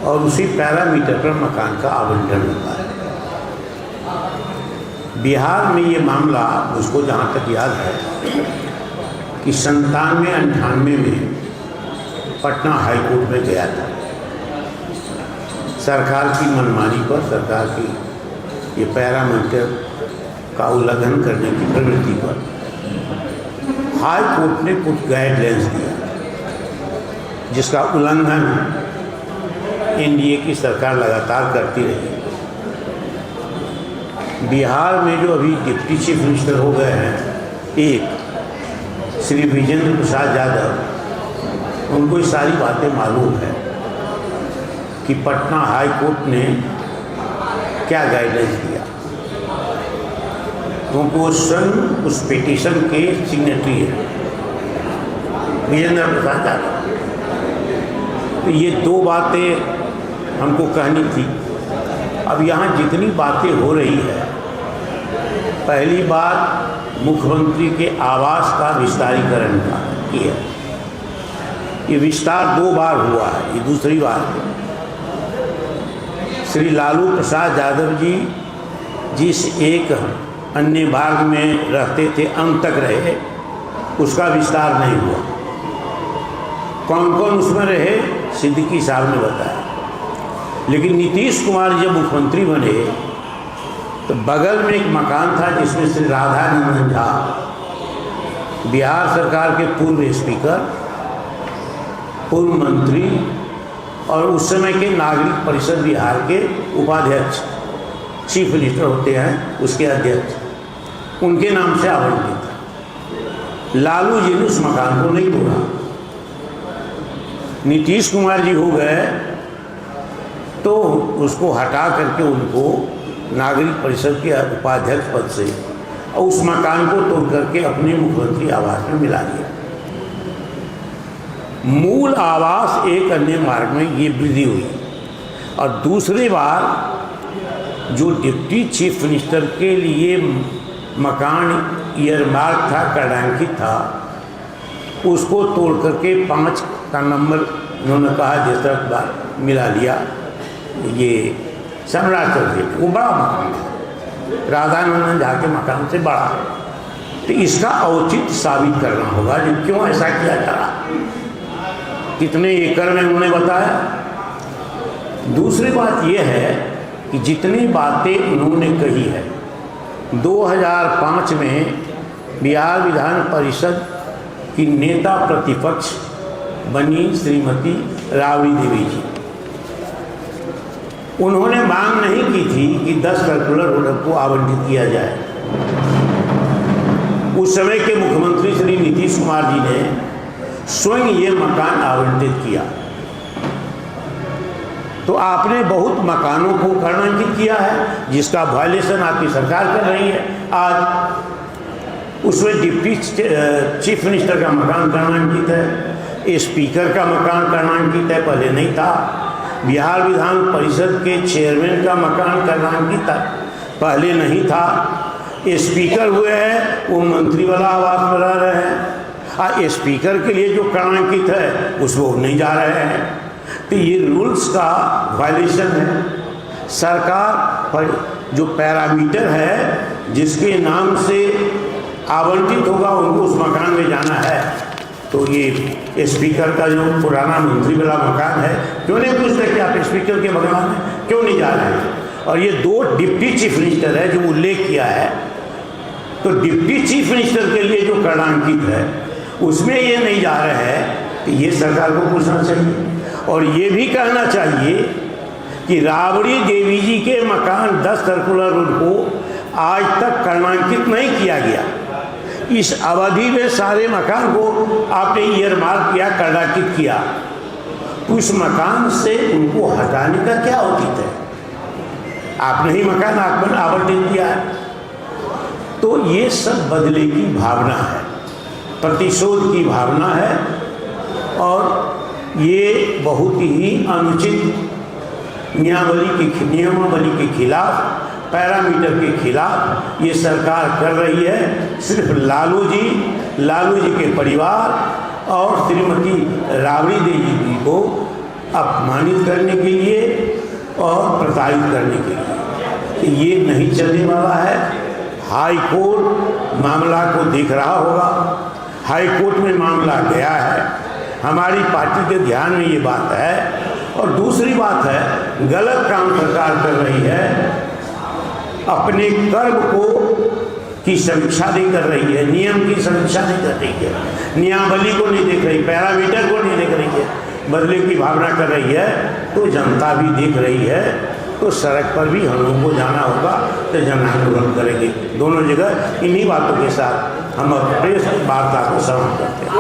और उसी पैरामीटर पर मकान का आवंटन होता है। बिहार में ये मामला मुझको जहाँ तक याद है कि 97-98 में पटना हाई कोर्ट में गया था। सरकार की मनमानी पर, सरकार की ये पैरामीटर का उल्लंघन करने की प्रवृत्ति पर हाई कोर्ट ने कुछ गाइडलाइंस दिया, जिसका उल्लंघन एनडीए की सरकार लगातार करती रही। बिहार में जो अभी डिप्टी चीफ मिनिस्टर हो गए हैं, एक श्री विजेंद्र प्रसाद यादव, उनको ये सारी बातें मालूम है कि पटना हाई कोर्ट ने क्या गाइडलाइंस दिया, क्योंकि वो स्वयं उस पिटीशन के सिग्नेटरी है, विजेंद्र प्रसाद यादव। तो ये दो बातें हमको कहनी थी। अब यहाँ जितनी बातें हो रही है, पहली बात मुख्यमंत्री के आवास का विस्तारीकरण का की है। ये विस्तार 2 बार हुआ है, ये दूसरी बार है। श्री लालू प्रसाद यादव जी जिस एक अन्य भाग में रहते थे, अंत तक रहे, उसका विस्तार नहीं हुआ। कौन कौन उसमें रहे, सिद्दीकी साहब ने बताया। लेकिन नीतीश कुमार जब मुख्यमंत्री बने तो बगल में एक मकान था जिसमें श्री राधानंदन झा, बिहार सरकार के पूर्व स्पीकर, पूर्व मंत्री और उस समय के नागरिक परिषद बिहार के उपाध्यक्ष, चीफ मिनिस्टर होते हैं उसके अध्यक्ष, उनके नाम से आवंटित था। लालू जी ने उस मकान को नहीं तोड़ा। नीतीश कुमार जी हो गए तो उसको हटा करके उनको नागरिक परिषद के उपाध्यक्ष पद से और उस मकान को तोड़ करके अपने मुख्यमंत्री आवास में मिला दिया। मूल आवास एक अन्य मार्ग में ये वृद्धि हुई। और दूसरी बार जो डिप्टी चीफ मिनिस्टर के लिए मकान ईयरमार्क था, कड़ांकित था, उसको तोड़ करके 5 का नंबर उन्होंने कहा जैसा बार मिला लिया। ये सम्राट चौधरी, वो बड़ा मकान है, राधानंदन झा के मकान से बड़ा। तो इसका औचित्य साबित करना होगा जो क्यों ऐसा किया जा रहा, कितने एकड़ में उन्होंने बताया। दूसरी बात यह है कि जितनी बातें उन्होंने कही है, 2005 में बिहार विधान परिषद की नेता प्रतिपक्ष बनी श्रीमती राबड़ी देवी जी, उन्होंने मांग नहीं की थी कि 10 सर्कुलर रोड को आवंटित किया जाए। उस समय के मुख्यमंत्री श्री नीतीश कुमार जी ने स्वयं ये मकान आवंटित किया। तो आपने बहुत मकानों को कर्णांकित किया है, जिसका वायलेशन आपकी सरकार कर रही है। आज उसमें डिप्टी चीफ मिनिस्टर का मकान कर्णांकित है, स्पीकर का मकान कर्णांकित है, पहले नहीं था। बिहार विधान परिषद के चेयरमैन का मकान कर्णांकित था, पहले नहीं था। स्पीकर हुए हैं वो मंत्री वाला आवास में रह रहे हैं, स्पीकर के लिए जो कर्णांकित है उसको नहीं जा रहे हैं। तो ये रूल्स का वायलेशन है। सरकार पर जो पैरामीटर है जिसके नाम से आवंटित होगा उनको उस मकान में जाना है। तो ये स्पीकर का जो पुराना मंत्री वाला मकान है, क्यों नहीं पूछते कि आप स्पीकर के मकान में क्यों नहीं जा रहे हैं। और ये 2 डिप्टी चीफ मिनिस्टर है जो उल्लेख किया है, तो डिप्टी चीफ मिनिस्टर के लिए जो कर्णांकित है उसमें ये नहीं जा रहे हैं कि ये सरकार को पूछना चाहिए। और ये भी कहना चाहिए कि राबड़ी देवी जी के मकान 10 सर्कुलर रोड को आज तक कर्णांकित नहीं किया गया। इस अवधि में सारे मकान को आपने ईयरमार्क किया, कर्णांकित किया, उस मकान से उनको हटाने का क्या औचित्य है? आपने ही मकान आवंटित किया है। तो ये सब बदले की भावना है, प्रतिशोध की भावना है, और ये बहुत ही अनुचित नियमावली के खिलाफ, पैरामीटर के खिलाफ ये सरकार कर रही है। सिर्फ लालू जी के परिवार और श्रीमती राबड़ी देवी जी को अपमानित करने के लिए और प्रताड़ित करने के लिए। तो ये नहीं चलने वाला है। हाई कोर्ट मामला को देख रहा होगा, हाई कोर्ट में मामला गया है, हमारी पार्टी के ध्यान में ये बात है। और दूसरी बात है, गलत काम सरकार कर रही है, अपने कर्म को की समीक्षा नहीं कर रही है, नियम की समीक्षा नहीं कर रही है, नियमावली को नहीं देख रही, पैरामीटर को नहीं देख रही है, बदले की भावना कर रही है। तो जनता भी देख रही है, तो सड़क पर भी हम लोगों को जाना होगा, तो जन आंदोलन करेंगे। दोनों जगह इन्हीं बातों के साथ हम प्रेस वार्ता को समाप्त करते हैं।